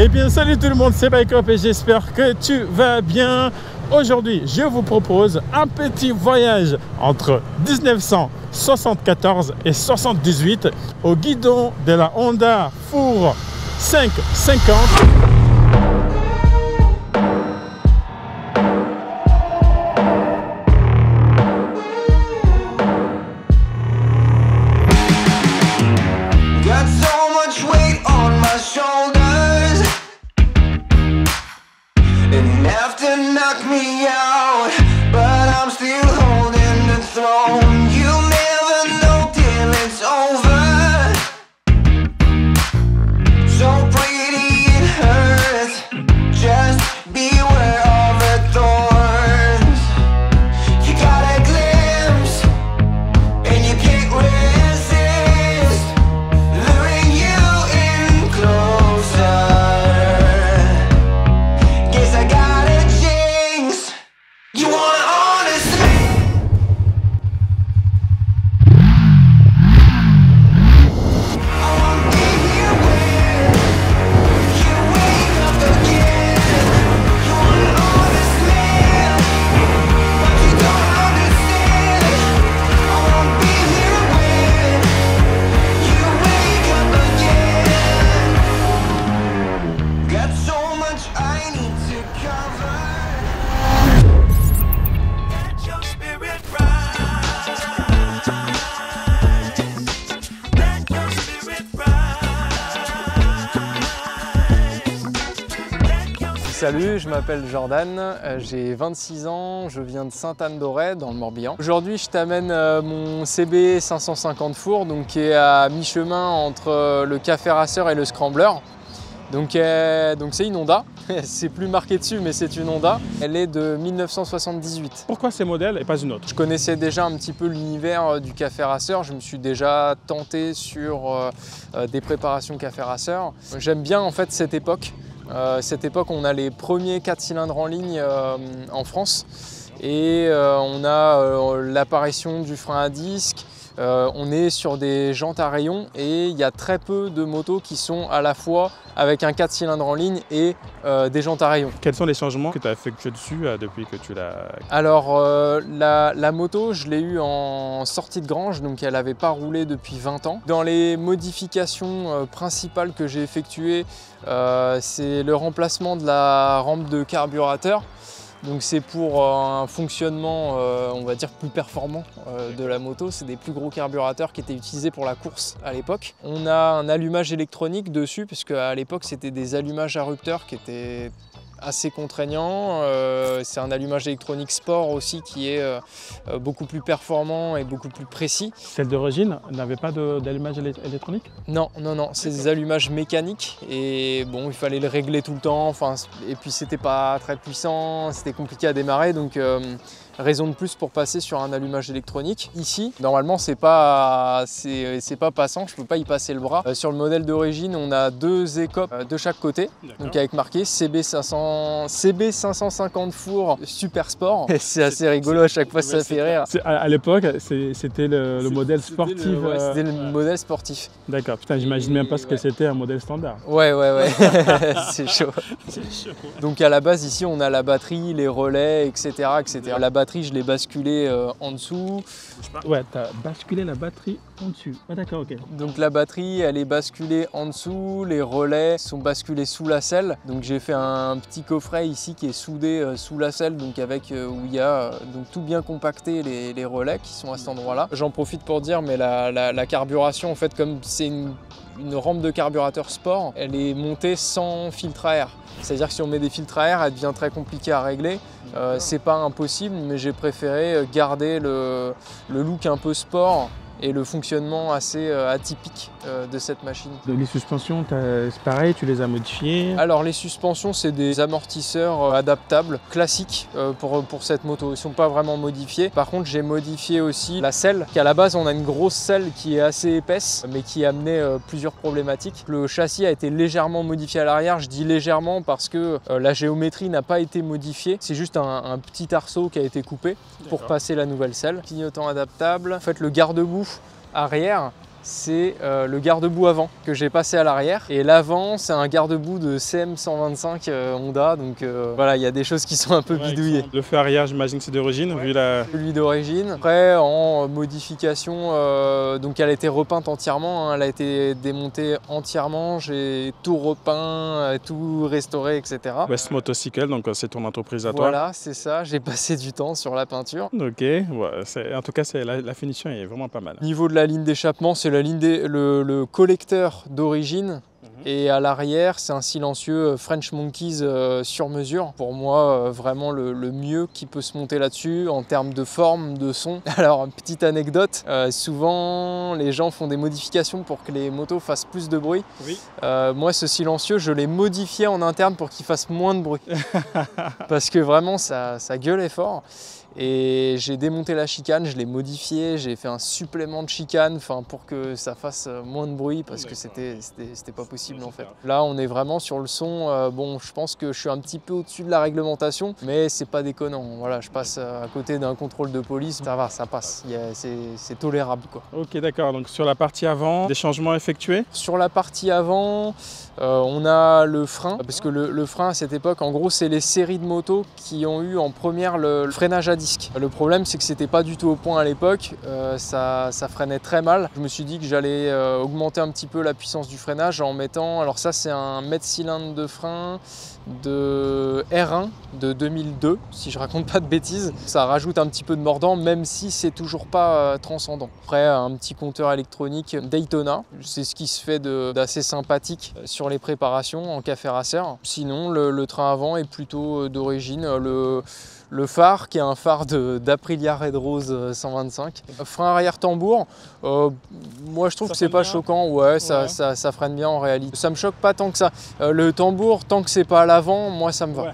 Eh bien salut tout le monde, c'est Bikehop et j'espère que tu vas bien. Aujourd'hui je vous propose un petit voyage entre 1974 et 78 au guidon de la Honda Four 550. Salut, je m'appelle Jordan, j'ai 26 ans, je viens de Sainte-Anne-d'Auray dans le Morbihan. Aujourd'hui, je t'amène mon CB 550 Four, donc qui est à mi-chemin entre le Café Racer et le Scrambler. Donc c'est une Honda, c'est plus marqué dessus mais c'est une Honda. Elle est de 1978. Pourquoi ces modèles et pas une autre? Je connaissais déjà un petit peu l'univers du Café Racer, je me suis déjà tenté sur des préparations Café Racer. J'aime bien en fait cette époque. Cette époque, on a les premiers 4 cylindres en ligne en France et on a l'apparition du frein à disque. On est sur des jantes à rayons et il y a très peu de motos qui sont à la fois avec un 4 cylindres en ligne et des jantes à rayons. Quels sont les changements que tu as effectués dessus depuis que tu l'as... Alors la moto, je l'ai eue en sortie de grange, donc elle n'avait pas roulé depuis 20 ans. Dans les modifications principales que j'ai effectuées, c'est le remplacement de la rampe de carburateur. Donc c'est pour un fonctionnement, on va dire, plus performant de la moto. C'est des plus gros carburateurs qui étaient utilisés pour la course à l'époque. On a un allumage électronique dessus, puisque à l'époque c'était des allumages à rupteurs qui étaient assez contraignant. C'est un allumage électronique sport aussi qui est beaucoup plus performant et beaucoup plus précis. Celle d'origine n'avait pas d'allumage électronique? Non, non, non, c'est des allumages mécaniques et bon, il fallait le régler tout le temps. Enfin, et puis c'était pas très puissant, c'était compliqué à démarrer, donc raison de plus pour passer sur un allumage électronique. Ici, normalement, c'est pas passant, je peux pas y passer le bras. Sur le modèle d'origine, on a 2 écopes de chaque côté, donc avec marqué CB 550 Four Super Sport. C'est assez rigolo, à chaque fois ça fait rire. À l'époque, c'était le modèle sportif. C'était le modèle sportif. D'accord, putain, j'imagine même pas ce que c'était un modèle standard. Ouais, c'est chaud. Donc à la base, ici, on a la batterie, les relais, etc. La batterie, je l'ai basculée en dessous. Ouais, tu as basculé la batterie en dessus. Ah d'accord, ok. Donc la batterie, elle est basculée en dessous, les relais sont basculés sous la selle. Donc j'ai fait un petit coffret ici qui est soudé sous la selle, donc avec où il y a donc tout bien compacté les relais qui sont à cet endroit-là. J'en profite pour dire, mais la carburation, en fait, comme c'est une rampe de carburateur sport, elle est montée sans filtre à air. C'est-à-dire que si on met des filtres à air, elle devient très compliquée à régler. C'est pas impossible, mais j'ai préféré garder le look un peu sport et le fonctionnement assez atypique de cette machine. Les suspensions, c'est pareil, tu les as modifiées? Alors les suspensions, c'est des amortisseurs adaptables, classiques pour cette moto. Ils ne sont pas vraiment modifiés. Par contre, j'ai modifié aussi la selle, qu'à la base, on a une grosse selle qui est assez épaisse, mais qui amenait plusieurs problématiques. Le châssis a été légèrement modifié à l'arrière. Je dis légèrement parce que la géométrie n'a pas été modifiée. C'est juste un petit arceau qui a été coupé pour passer la nouvelle selle. Clignotant adaptable. En fait, le garde-boue arrière c'est le garde-boue avant que j'ai passé à l'arrière. Et l'avant, c'est un garde-boue de CM125 Honda. Donc voilà, il y a des choses qui sont un peu bidouillées. Le feu arrière, j'imagine que c'est d'origine, vu la... Celui d'origine. Après, en modification, donc elle a été repeinte entièrement. Hein, elle a été démontée entièrement. J'ai tout repeint, tout restauré, etc. West Motorcycle, donc c'est ton entreprise à toi. Voilà, c'est ça. J'ai passé du temps sur la peinture. Ok, ouais, en tout cas, la finition est vraiment pas mal. Niveau de la ligne d'échappement, c'est la ligne le collecteur d'origine. Et à l'arrière, c'est un silencieux French Monkeys sur mesure. Pour moi, vraiment le mieux qui peut se monter là-dessus en termes de forme, de son. Alors, petite anecdote, souvent les gens font des modifications pour que les motos fassent plus de bruit. Oui. Moi, ce silencieux, je l'ai modifié en interne pour qu'il fasse moins de bruit. Parce que vraiment, ça gueulait fort. Et j'ai démonté la chicane, je l'ai modifié, j'ai fait un supplément de chicane pour que ça fasse moins de bruit parce que c'était pas possible en fait. Là on est vraiment sur le son, bon je pense que je suis un petit peu au-dessus de la réglementation mais c'est pas déconnant. Voilà, je passe à côté d'un contrôle de police, ça va, ça passe, c'est tolérable quoi. Ok d'accord, donc sur la partie avant, des changements effectués? Sur la partie avant, on a le frein, parce que le frein à cette époque, en gros c'est les séries de motos qui ont eu en première le freinage à disque. Le problème c'est que c'était pas du tout au point à l'époque, ça freinait très mal. Je me suis dit que j'allais augmenter un petit peu la puissance du freinage en mettant, alors ça c'est un mètre cylindre de frein de R1 de 2002 si je raconte pas de bêtises. Ça rajoute un petit peu de mordant même si c'est toujours pas transcendant. Après un petit compteur électronique Daytona, c'est ce qui se fait d'assez sympathique sur les préparations en café racer. Sinon le train avant est plutôt d'origine. Le phare qui est un phare d'Aprilia Red Rose 125. Frein arrière tambour, moi je trouve que c'est pas choquant, ouais, ça freine bien en réalité. Ça me choque pas tant que ça. Le tambour, tant que c'est pas à l'avant, moi ça me va. Ouais.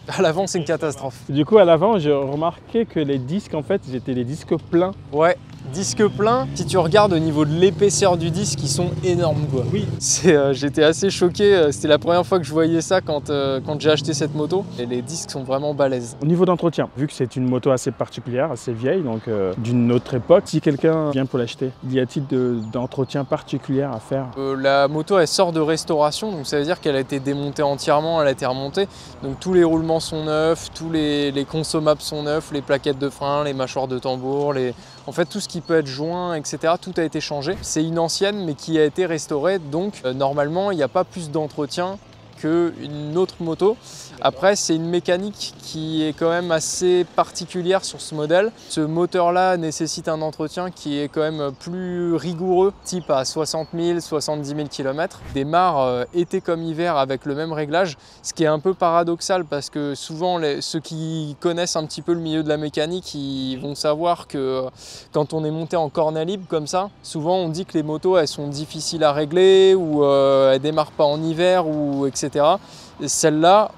À l'avant c'est une catastrophe. Du coup à l'avant j'ai remarqué que les disques en fait j'étais des disques pleins. Ouais. Disque plein, si tu regardes au niveau de l'épaisseur du disque, ils sont énormes quoi. Oui. J'étais assez choqué, c'était la première fois que je voyais ça quand j'ai acheté cette moto et les disques sont vraiment balèzes. Au niveau d'entretien, vu que c'est une moto assez particulière, assez vieille, donc d'une autre époque, si quelqu'un vient pour l'acheter, y a-t-il d'entretien particulier à faire? La moto elle sort de restauration, donc ça veut dire qu'elle a été démontée entièrement, elle a été remontée, donc tous les roulements sont neufs, tous les consommables sont neufs, les plaquettes de frein, les mâchoires de tambour, en fait tout ce qui peut être joint, etc. Tout a été changé. C'est une ancienne mais qui a été restaurée, donc normalement il n'y a pas plus d'entretien qu'une autre moto. Après c'est une mécanique qui est quand même assez particulière sur ce modèle. Ce moteur là nécessite un entretien qui est quand même plus rigoureux, type à 60 000, 70 000 km. Démarre été comme hiver avec le même réglage, ce qui est un peu paradoxal parce que souvent ceux qui connaissent un petit peu le milieu de la mécanique, ils vont savoir que quand on est monté en cornet libre comme ça, souvent on dit que les motos elles sont difficiles à régler ou elles démarrent pas en hiver ou etc. Celle-là,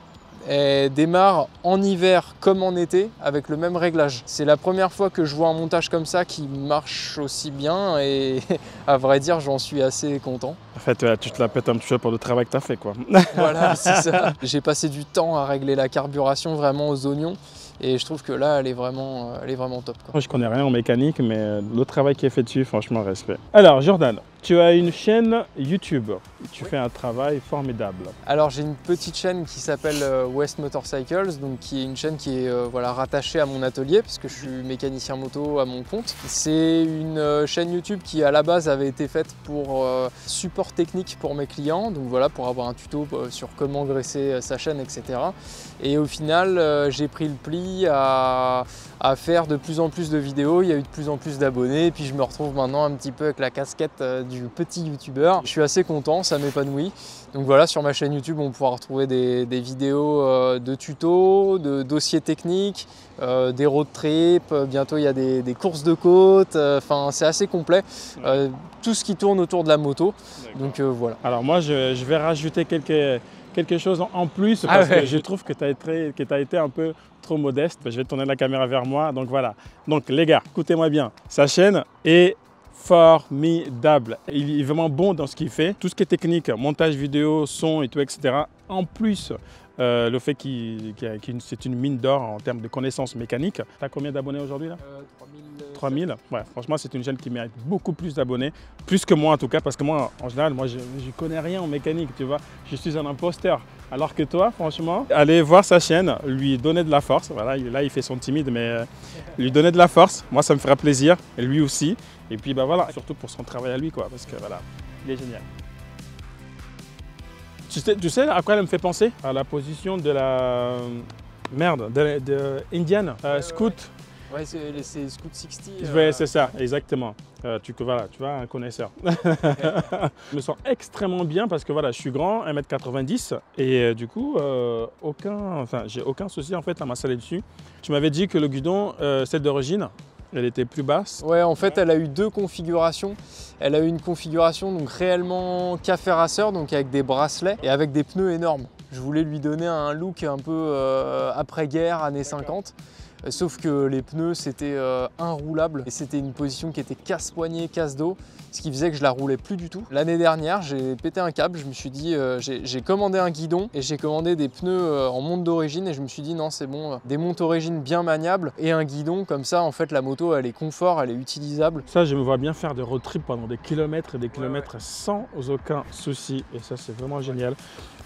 elle démarre en hiver comme en été avec le même réglage. C'est la première fois que je vois un montage comme ça qui marche aussi bien et à vrai dire j'en suis assez content. En fait tu te la pètes un petit peu pour le travail que tu as fait quoi. Voilà, c'est ça. J'ai passé du temps à régler la carburation vraiment aux oignons. Et je trouve que là, elle est vraiment top, quoi. Moi, je connais rien en mécanique, mais le travail qui est fait dessus, franchement, respect. Alors, Jordan, tu as une chaîne YouTube. Tu fais un travail formidable. Alors, j'ai une petite chaîne qui s'appelle West Motorcycles, donc qui est une chaîne qui est rattachée à mon atelier, puisque je suis mécanicien moto à mon compte. C'est une chaîne YouTube qui, à la base, avait été faite pour support technique pour mes clients, donc voilà, pour avoir un tuto sur comment graisser sa chaîne, etc. Et au final, j'ai pris le pli à faire de plus en plus de vidéos, il y a eu de plus en plus d'abonnés et puis je me retrouve maintenant un petit peu avec la casquette du petit youtubeur. Je suis assez content, ça m'épanouit. Donc voilà, sur ma chaîne YouTube on pourra retrouver des vidéos de tutos, de dossiers techniques, des road trips, bientôt il y a des courses de côte, enfin c'est assez complet. Tout ce qui tourne autour de la moto, donc voilà. Alors moi je vais rajouter quelque chose en plus parce que je trouve que tu as été un peu trop modeste. Je vais tourner la caméra vers moi, donc voilà. Donc les gars, écoutez-moi bien, sa chaîne est formidable. Il est vraiment bon dans ce qu'il fait. Tout ce qui est technique, montage vidéo, son et tout, etc. En plus le fait c'est une mine d'or en termes de connaissances mécaniques. Tu as combien d'abonnés aujourd'hui là? 3000. Ouais, franchement, c'est une chaîne qui mérite beaucoup plus d'abonnés, plus que moi en tout cas, parce que moi, en général, je connais rien en mécanique, tu vois. Je suis un imposteur. Alors que toi, franchement, allez voir sa chaîne, lui donner de la force. Voilà, là, il fait son timide, mais lui donner de la force, moi, ça me fera plaisir, et lui aussi. Et puis, bah voilà, surtout pour son travail à lui, quoi, parce que voilà, il est génial. Tu sais à quoi elle me fait penser? À la position de la merde, de Indian, Scout. Ouais, c'est Scout 60. Ouais, c'est ça, exactement. Voilà, tu vois, un connaisseur. Je me sens extrêmement bien parce que voilà, je suis grand, 1m90 et du coup, j'ai aucun souci en fait à m'installer dessus. Tu m'avais dit que le guidon, celle d'origine, elle était plus basse. Ouais, en fait, elle a eu deux configurations. Elle a eu une configuration donc réellement café racer, donc avec des bracelets et avec des pneus énormes. Je voulais lui donner un look un peu après-guerre, années 50. Sauf que les pneus c'était inroulable et c'était une position qui était casse-poignet, casse-dos, ce qui faisait que je la roulais plus du tout. L'année dernière, j'ai pété un câble, je me suis dit, j'ai commandé un guidon et j'ai commandé des pneus en monte d'origine et je me suis dit non c'est bon, des montes d'origine bien maniables et un guidon comme ça en fait la moto elle est confort, elle est utilisable. Ça je me vois bien faire des road trips pendant des kilomètres et des kilomètres sans aucun souci et ça c'est vraiment génial.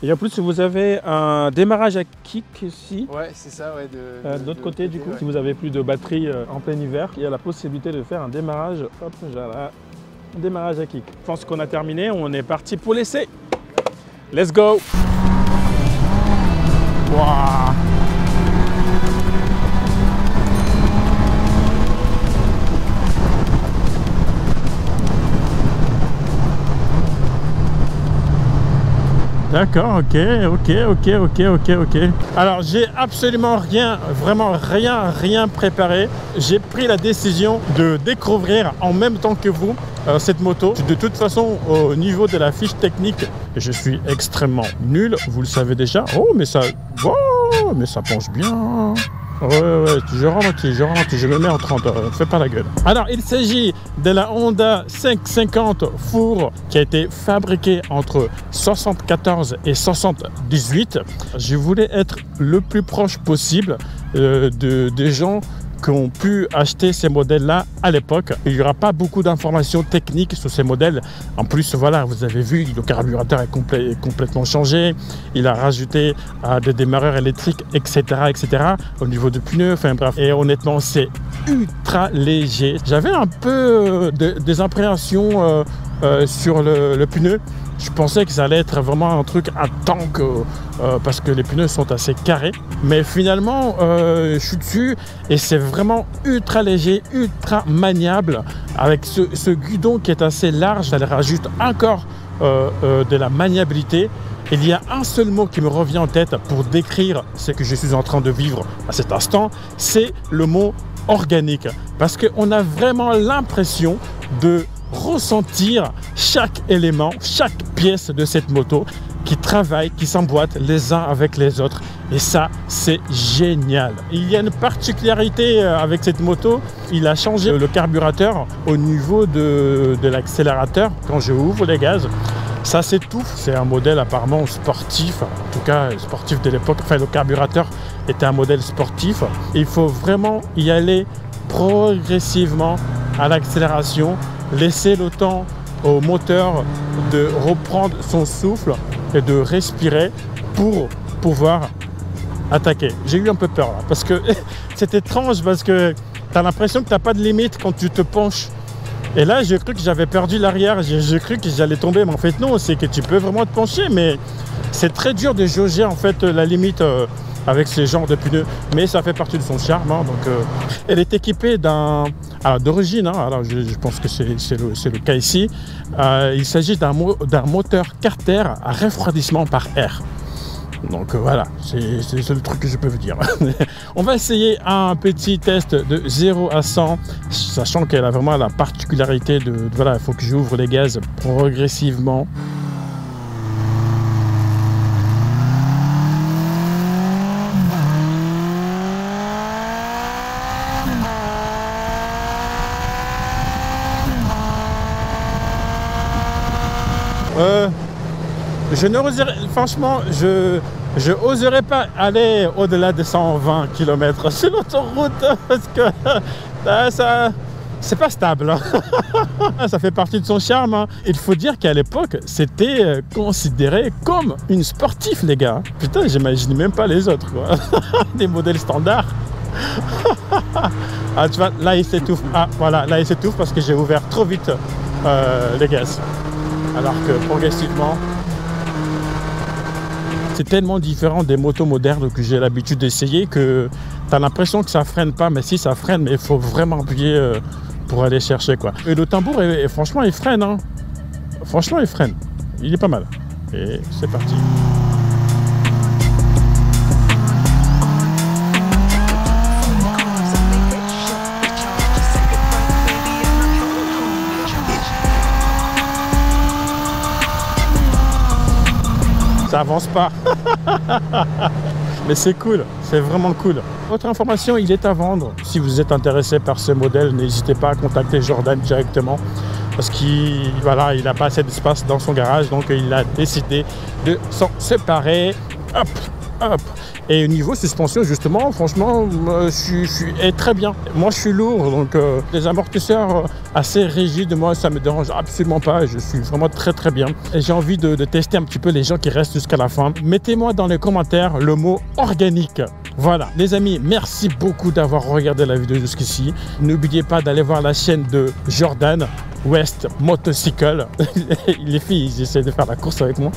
Et en plus vous avez un démarrage à kick ici. Ouais c'est ça, ouais. De l'autre côté du coup, ouais. Si vous n'avez plus de batterie en plein hiver, il y a la possibilité de faire un démarrage, hop, un démarrage à kick. Je pense qu'on a terminé, on est parti pour l'essai. Let's go! Wow. D'accord, ok. Alors, j'ai absolument rien, vraiment rien préparé. J'ai pris la décision de découvrir en même temps que vous cette moto. De toute façon, au niveau de la fiche technique, je suis extrêmement nul, vous le savez déjà. Oh, mais ça penche bien. Ouais, je ralentis, je me mets en 30, fais pas la gueule. Alors, il s'agit de la Honda 550 Four qui a été fabriquée entre 74 et 78. Je voulais être le plus proche possible des gens qui ont pu acheter ces modèles-là à l'époque. Il n'y aura pas beaucoup d'informations techniques sur ces modèles. En plus, voilà, vous avez vu, le carburateur est complètement changé. Il a rajouté des démarreurs électriques, etc. Au niveau de pneus, enfin bref. Et honnêtement, c'est ultra léger. J'avais un peu des appréhensions sur le pneu. Je pensais que ça allait être vraiment un truc à tank parce que les pneus sont assez carrés. Mais finalement, je suis dessus et c'est vraiment ultra léger, ultra maniable. Avec ce guidon qui est assez large, ça rajoute encore de la maniabilité. Il y a un seul mot qui me revient en tête pour décrire ce que je suis en train de vivre à cet instant, c'est le mot organique. Parce qu'on a vraiment l'impression de ressentir chaque élément, chaque pièce de cette moto qui travaille, qui s'emboîte les uns avec les autres. Et ça, c'est génial. Il y a une particularité avec cette moto. Il a changé le carburateur au niveau de l'accélérateur quand je ouvre les gaz. Ça s'étouffe. C'est un modèle apparemment sportif, en tout cas sportif de l'époque. Enfin, le carburateur était un modèle sportif. Il faut vraiment y aller progressivement à l'accélération. Laisser le temps au moteur de reprendre son souffle et de respirer pour pouvoir attaquer. J'ai eu un peu peur là parce que c'est étrange parce que tu as l'impression que tu n'as pas de limite quand tu te penches. Et là, j'ai cru que j'avais perdu l'arrière, j'ai cru que j'allais tomber, mais en fait non, c'est que tu peux vraiment te pencher, mais c'est très dur de jauger en fait la limite avec ces genres de pneus, mais ça fait partie de son charme. Hein, donc, elle est équipée d'origine, alors je pense que c'est le cas ici. Il s'agit d'un moteur Carter à refroidissement par air. Donc voilà, c'est le seul truc que je peux vous dire. On va essayer un petit test de 0 à 100, sachant qu'elle a vraiment la particularité de voilà, il faut que j'ouvre les gaz progressivement. Je ne redirai, franchement, Je n'oserais pas aller au-delà de 120 km sur l'autoroute parce que ça c'est pas stable. Ça fait partie de son charme. Hein. Il faut dire qu'à l'époque, c'était considéré comme une sportive, les gars. Putain, j'imagine même pas les autres, quoi. Des modèles standards. Ah, tu vois, là, il s'étouffe. Ah, voilà, là, il s'étouffe parce que j'ai ouvert trop vite les gaz. Alors que progressivement, c'est tellement différent des motos modernes que j'ai l'habitude d'essayer que tu as l'impression que ça freine pas. Mais si, ça freine, mais il faut vraiment appuyer pour aller chercher, quoi. Et le tambour, franchement, il freine. Hein. Franchement, il freine. Il est pas mal. Et c'est parti. Ça avance pas. Mais c'est cool, c'est vraiment cool. Autre information, il est à vendre. Si vous êtes intéressé par ce modèle, n'hésitez pas à contacter Jordan directement parce qu'il voilà, il n'a pas assez d'espace dans son garage, donc il a décidé de s'en séparer. Hop, hop. Et au niveau suspension, justement, franchement, je suis très bien. Moi, je suis lourd, donc les amortisseurs assez rigides, moi, ça me dérange absolument pas. Je suis vraiment très bien. Et j'ai envie de tester un petit peu les gens qui restent jusqu'à la fin. Mettez-moi dans les commentaires le mot organique. Voilà, les amis, merci beaucoup d'avoir regardé la vidéo jusqu'ici. N'oubliez pas d'aller voir la chaîne de Jordan West Motorcycle. Les filles, ils essaient de faire la course avec moi,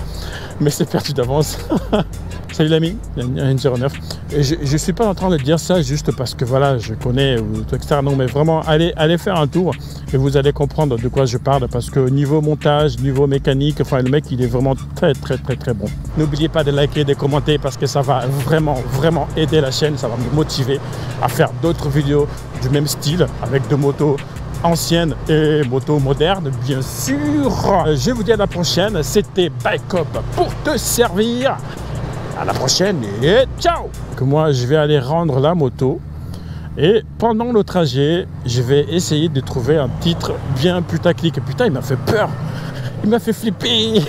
mais c'est perdu d'avance. Salut l'ami, il y a une 09. Et je suis pas en train de dire ça juste parce que voilà, je connais ou tout etc. Non, mais vraiment, allez faire un tour et vous allez comprendre de quoi je parle parce que niveau montage, niveau mécanique, enfin le mec, il est vraiment très bon. N'oubliez pas de liker, de commenter parce que ça va vraiment aider la chaîne, ça va me motiver à faire d'autres vidéos du même style avec de motos anciennes et motos modernes, bien sûr. Je vous dis à la prochaine, c'était Bike Up pour te servir. À la prochaine et ciao. Que moi, je vais aller rendre la moto et pendant le trajet, je vais essayer de trouver un titre bien putaclic. Putain, il m'a fait peur. Il m'a fait flipper.